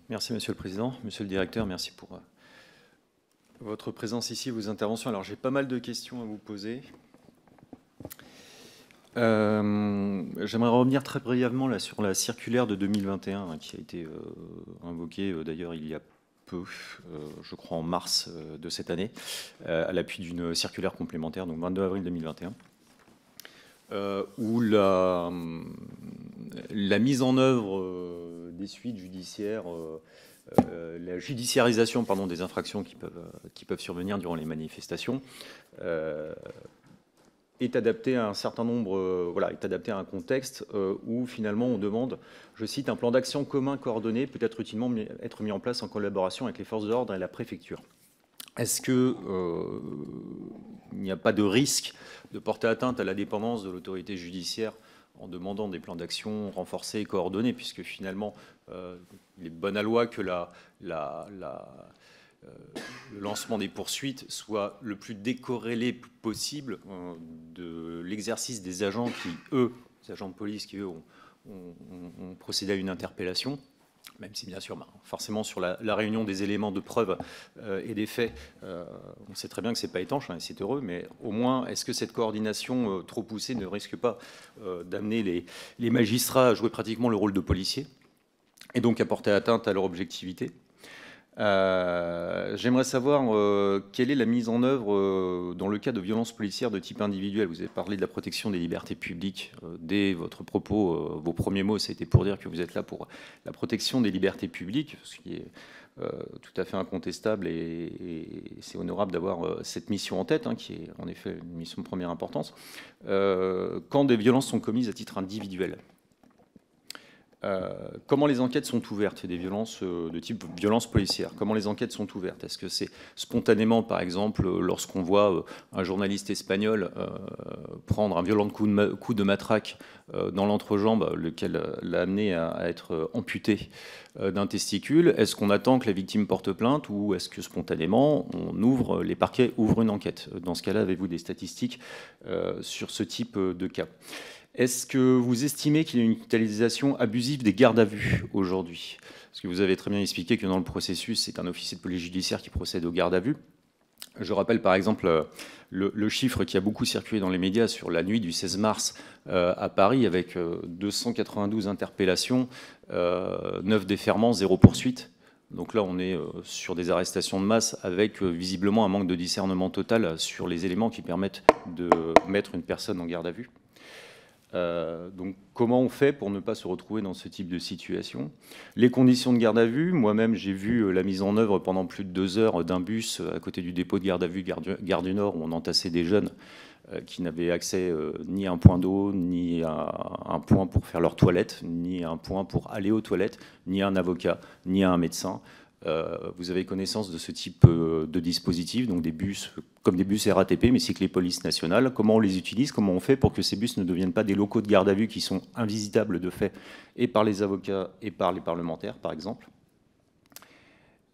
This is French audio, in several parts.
Merci, Monsieur le Président. Monsieur le Directeur, merci pour votre présence ici, vos interventions. Alors, j'ai pas mal de questions à vous poser. J'aimerais revenir très brièvement là, sur la circulaire de 2021 hein, qui a été invoquée d'ailleurs il y a peu, je crois en mars de cette année, à l'appui d'une circulaire complémentaire, donc 22 avril 2021. Où la mise en œuvre des suites judiciaires, la judiciarisation pardon, des infractions qui peuvent survenir durant les manifestations est adaptée à un certain nombre, est adaptée à un contexte où finalement on demande, je cite, un plan d'action commun coordonné peut être utilement être mis en place en collaboration avec les forces de l'ordre et la préfecture. Est-ce qu'il n'y a pas de risque de porter atteinte à la dépendance de l'autorité judiciaire en demandant des plans d'action renforcés et coordonnés, puisque finalement, il est bon à loi que le lancement des poursuites soit le plus décorrélé possible de l'exercice des agents qui, eux, les agents de police qui, eux, ont procédé à une interpellation. Même si, bien sûr, forcément, sur la réunion des éléments de preuve et des faits, on sait très bien que ce n'est pas étanche, hein, c'est heureux, mais au moins, est-ce que cette coordination trop poussée ne risque pas d'amener les magistrats à jouer pratiquement le rôle de policiers et donc à porter atteinte à leur objectivité ? J'aimerais savoir quelle est la mise en œuvre dans le cas de violences policières de type individuel. Vous avez parlé de la protection des libertés publiques. Dès votre propos, vos premiers mots, ça a été pour dire que vous êtes là pour la protection des libertés publiques, ce qui est tout à fait incontestable et c'est honorable d'avoir cette mission en tête, hein, qui est en effet une mission de première importance. Quand des violences sont commises à titre individuel, comment les enquêtes sont ouvertes des violences de type violence policière? Comment les enquêtes sont ouvertes? Est-ce que c'est spontanément, par exemple, lorsqu'on voit un journaliste espagnol prendre un violent coup de matraque dans l'entrejambe, lequel l'a amené à être amputé d'un testicule? Est-ce qu'on attend que la victime porte plainte ou est-ce que spontanément les parquets ouvrent une enquête? Dans ce cas-là, avez-vous des statistiques sur ce type de cas? Est-ce que vous estimez qu'il y a une utilisation abusive des gardes à vue aujourd'hui? Parce que vous avez très bien expliqué que dans le processus, c'est un officier de police judiciaire qui procède aux gardes à vue. Je rappelle par exemple le chiffre qui a beaucoup circulé dans les médias sur la nuit du 16 mars à Paris avec 292 interpellations, 9 déferments, 0 poursuite. Donc là, on est sur des arrestations de masse avec visiblement un manque de discernement total sur les éléments qui permettent de mettre une personne en garde à vue. Donc comment on fait pour ne pas se retrouver dans ce type de situation? Les conditions de garde à vue, moi-même j'ai vu la mise en œuvre pendant plus de 2 heures d'un bus à côté du dépôt de garde à vue Gare du Nord où on entassait des jeunes qui n'avaient accès ni à un point d'eau, ni à un point pour faire leurs toilettes, ni à un point pour aller aux toilettes, ni à un avocat, ni à un médecin. Vous avez connaissance de ce type de dispositif, donc des bus comme des bus RATP, mais c'est que les polices nationales. Comment on les utilise? Comment on fait pour que ces bus ne deviennent pas des locaux de garde à vue qui sont invisitables de fait et par les avocats et par les parlementaires, par exemple?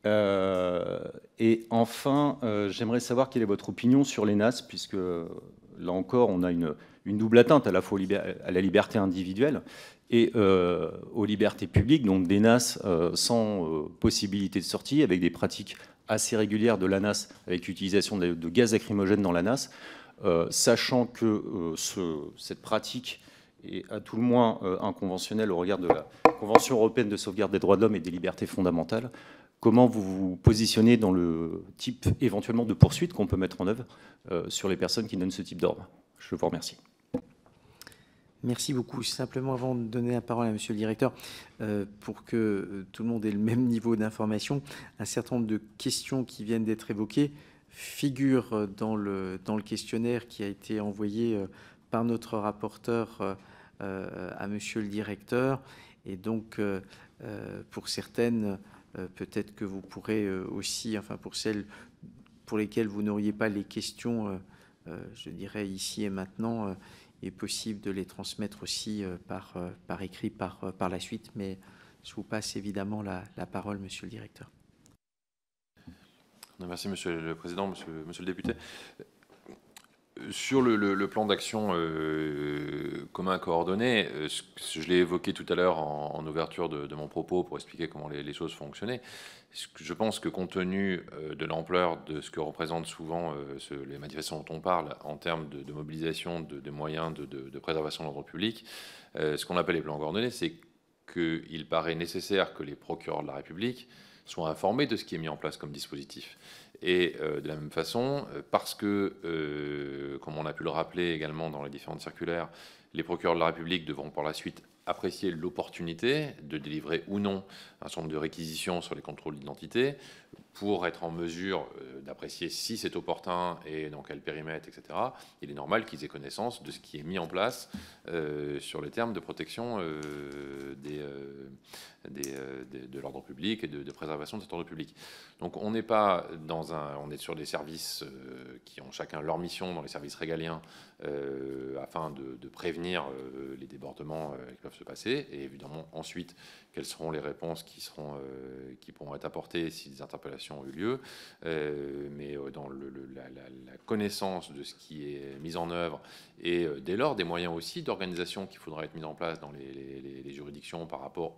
Et enfin, j'aimerais savoir quelle est votre opinion sur les NAS, puisque là encore, on a une double atteinte à la fois à la liberté individuelle et aux libertés publiques, donc des NAS sans possibilité de sortie, avec des pratiques assez régulières de la NAS, avec l'utilisation de gaz lacrymogène dans la NAS, sachant que cette pratique est à tout le moins inconventionnelle au regard de la Convention européenne de sauvegarde des droits de l'homme et des libertés fondamentales. Comment vous vous positionnez dans le type éventuellement de poursuite qu'on peut mettre en œuvre sur les personnes qui donnent ce type d'ordre? Je vous remercie. Merci beaucoup. Simplement, avant de donner la parole à Monsieur le Directeur, pour que tout le monde ait le même niveau d'information, un certain nombre de questions qui viennent d'être évoquées figurent dans le questionnaire qui a été envoyé par notre rapporteur à Monsieur le Directeur. Et donc, pour certaines, peut-être que vous pourrez aussi, enfin pour celles pour lesquelles vous n'auriez pas les questions, je dirais ici et maintenant, il est possible de les transmettre aussi par écrit par la suite, mais je vous passe évidemment la parole, Monsieur le Directeur. Merci, Monsieur le Président, Monsieur le député. Sur le plan d'action commun coordonné, je l'ai évoqué tout à l'heure en ouverture de mon propos pour expliquer comment les choses fonctionnaient. Je pense que compte tenu de l'ampleur de ce que représentent souvent les manifestations dont on parle en termes de mobilisation de moyens de préservation de l'ordre public, ce qu'on appelle les plans coordonnés, c'est qu'il paraît nécessaire que les procureurs de la République soient informés de ce qui est mis en place comme dispositif. Et de la même façon, parce que, comme on a pu le rappeler également dans les différentes circulaires, les procureurs de la République devront par la suite apprécier l'opportunité de délivrer ou non un certain nombre de réquisitions sur les contrôles d'identité pour être en mesure d'apprécier si c'est opportun et dans quel périmètre, etc. Il est normal qu'ils aient connaissance de ce qui est mis en place sur les termes de protection de l'ordre public et de préservation de cet ordre public. Donc on n'est pas on est sur des services qui ont chacun leur mission dans les services régaliens afin de prévenir les débordements qui peuvent se passer. Et évidemment ensuite, quelles seront les réponses qui pourront être apportées si des interpellations ont eu lieu. Mais dans la connaissance de ce qui est mis en œuvre et dès lors des moyens aussi d'organisation qu'il faudra être mis en place dans les juridictions par rapport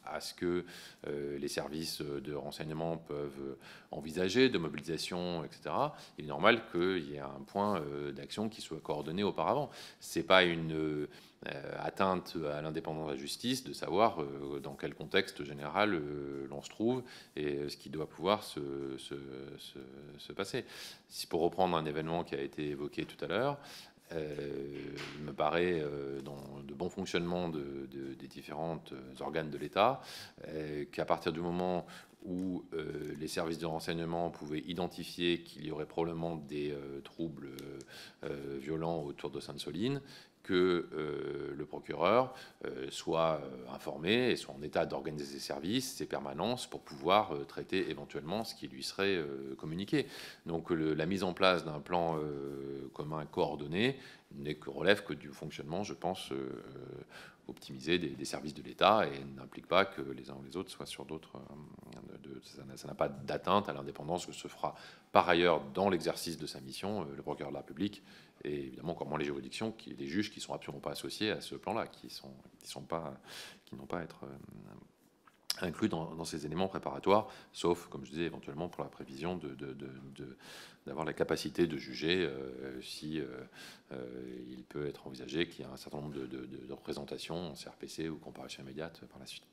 à ce que les services de renseignement peuvent envisager, de mobilisation, etc. Il est normal qu'il y ait un point d'action qui soit coordonné auparavant. C'est pas une atteinte à l'indépendance de la justice de savoir dans quel contexte général l'on se trouve et ce qui doit pouvoir se passer. Si pour reprendre un événement qui a été évoqué tout à l'heure, il me paraît, dans de bon fonctionnement des différents organes de l'État, qu'à partir du moment où les services de renseignement pouvaient identifier qu'il y aurait probablement des troubles violents autour de Sainte-Soline, que le procureur soit informé et soit en état d'organiser ses services, ses permanences, pour pouvoir traiter éventuellement ce qui lui serait communiqué. Donc la mise en place d'un plan commun coordonné relève que du fonctionnement, je pense, optimisé des services de l'État et n'implique pas que les uns ou les autres soient sur d'autres. Ça n'a pas d'atteinte à l'indépendance que se fera par ailleurs dans l'exercice de sa mission le procureur de la République et évidemment encore moins les juridictions, les juges qui sont absolument pas associés à ce plan-là, qui n'ont pas à être inclus dans ces éléments préparatoires, sauf, comme je disais, éventuellement pour la prévision d'avoir la capacité de juger si il peut être envisagé qu'il y a un certain nombre de représentations en CRPC ou comparution immédiate par la suite.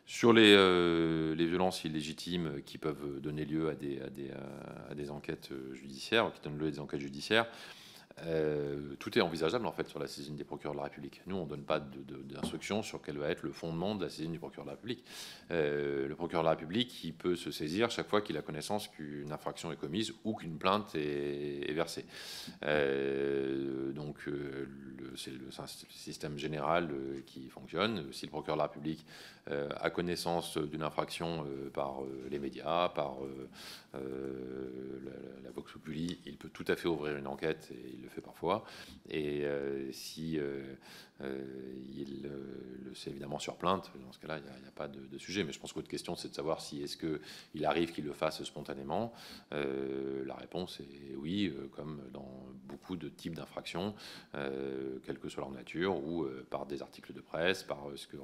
Sur les violences illégitimes qui peuvent donner lieu à des enquêtes judiciaires, qui donnent lieu à des enquêtes judiciaires, tout est envisageable en fait sur la saisine des procureurs de la République. Nous, on ne donne pas d'instructions sur quel va être le fondement de la saisine du procureur de la République. Le procureur de la République, il peut se saisir chaque fois qu'il a connaissance qu'une infraction est commise ou qu'une plainte est versée. Donc, c'est le système général qui fonctionne. Si le procureur de la République a connaissance d'une infraction par les médias, par la Vox Populi, il peut tout à fait ouvrir une enquête et il le fait parfois. Et si il le sait évidemment sur plainte, dans ce cas-là, il n'y a pas de sujet. Mais je pense que votre question, c'est de savoir si est-ce qu'il arrive qu'il le fasse spontanément. La réponse est oui, comme dans beaucoup de types d'infractions, quelle que soit leur nature, ou par des articles de presse, par ce que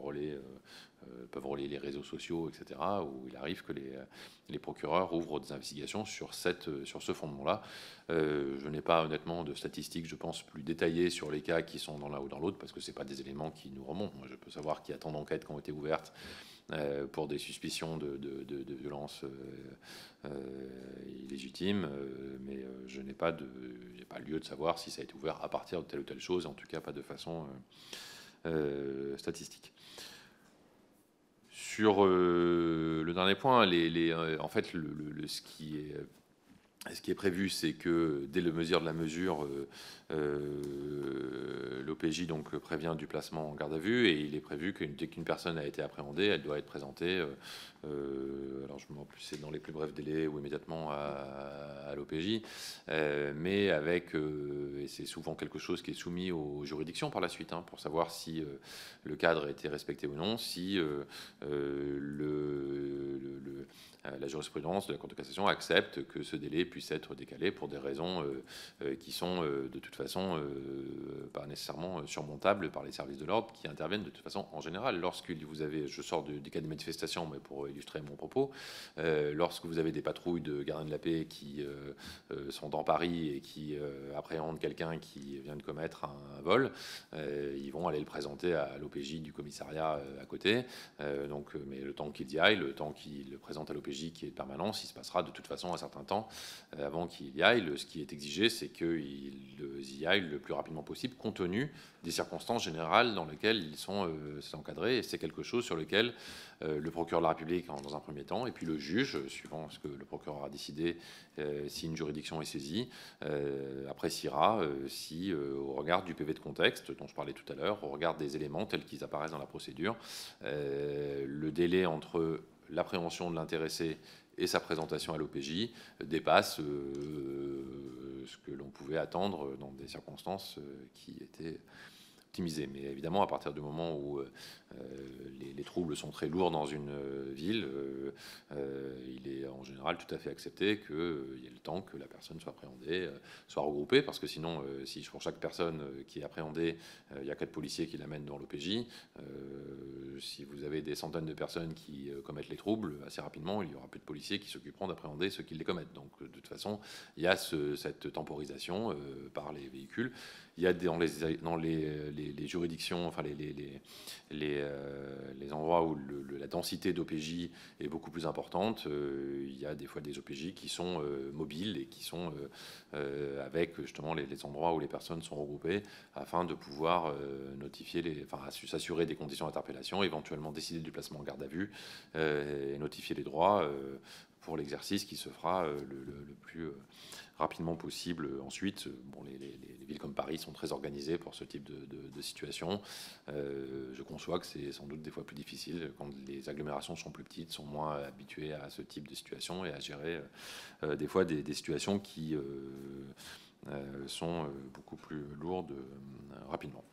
peuvent relayer les réseaux sociaux, etc., où il arrive que les procureurs ouvrent des investigations sur ce fondement-là. Je n'ai pas honnêtement de statistiques, je pense, plus détaillées sur les cas qui sont dans l'un ou dans l'autre, parce que ce n'est pas des éléments qui nous remontent. Moi, je peux savoir qu'il y a tant d'enquêtes qui ont été ouvertes pour des suspicions de violences illégitimes, mais je n'ai pas lieu de savoir si ça a été ouvert à partir de telle ou telle chose, en tout cas pas de façon statistique. Sur le dernier point, en fait, ce qui est prévu, c'est que dès le mesure de la mesure, l'OPJ donc prévient du placement en garde à vue, et il est prévu dès qu'une personne a été appréhendée, elle doit être présentée. Alors je me rappelle plus, c'est dans les plus brefs délais ou immédiatement à l'OPJ, mais et c'est souvent quelque chose qui est soumis aux juridictions par la suite, pour savoir si le cadre a été respecté ou non, si la jurisprudence de la Cour de cassation accepte que ce délai puisse être décalé pour des raisons qui sont de toute façon pas nécessairement surmontables par les services de l'ordre qui interviennent de toute façon en général. Lorsque vous avez, je sors du cas des manifestations, mais pour illustrer mon propos, lorsque vous avez des patrouilles de gardiens de la paix qui sont dans Paris et qui appréhendent quelqu'un qui vient de commettre un vol, ils vont aller le présenter à l'OPJ du commissariat à côté. Mais le temps qu'ils y aillent, le temps qu'ils le présentent à l'OPJ qui est de permanence, il se passera de toute façon un certain temps avant qu'ils y aillent. Ce qui est exigé, c'est qu'ils y aillent le plus rapidement possible, compte tenu des circonstances générales dans lesquelles ils sont encadrés. Et c'est quelque chose sur lequel le procureur de la République, dans un premier temps, et puis le juge, suivant ce que le procureur a décidé, si une juridiction est saisie, appréciera si, au regard du PV de contexte dont je parlais tout à l'heure, au regard des éléments tels qu'ils apparaissent dans la procédure, le délai entre l'appréhension de l'intéressé et sa présentation à l'OPJ dépasse ce que l'on pouvait attendre dans des circonstances qui étaient optimisées. Mais évidemment, à partir du moment où les troubles sont très lourds dans une ville, il est en général tout à fait accepté qu'il y ait le temps que la personne soit appréhendée, soit regroupée, parce que sinon, si pour chaque personne qui est appréhendée, il y a 4 policiers qui l'amènent dans l'OPJ, si vous avez des centaines de personnes qui commettent les troubles, assez rapidement, il y aura plus de policiers qui s'occuperont d'appréhender ceux qui les commettent. Donc, de toute façon, il y a cette temporisation par les véhicules. Il y a dans les juridictions, enfin les endroits où la densité d'OPJ est beaucoup plus importante, il y a des fois des OPJ qui sont mobiles et qui sont avec justement les endroits où les personnes sont regroupées afin de pouvoir s'assurer des conditions d'interpellation, éventuellement décider du placement en garde à vue et notifier les droits pour l'exercice qui se fera le plus rapidement possible. Ensuite, les villes comme Paris sont très organisées pour ce type de situation. Je conçois que c'est sans doute des fois plus difficile quand les agglomérations sont plus petites, sont moins habituées à ce type de situation et à gérer des fois des situations qui sont beaucoup plus lourdes rapidement.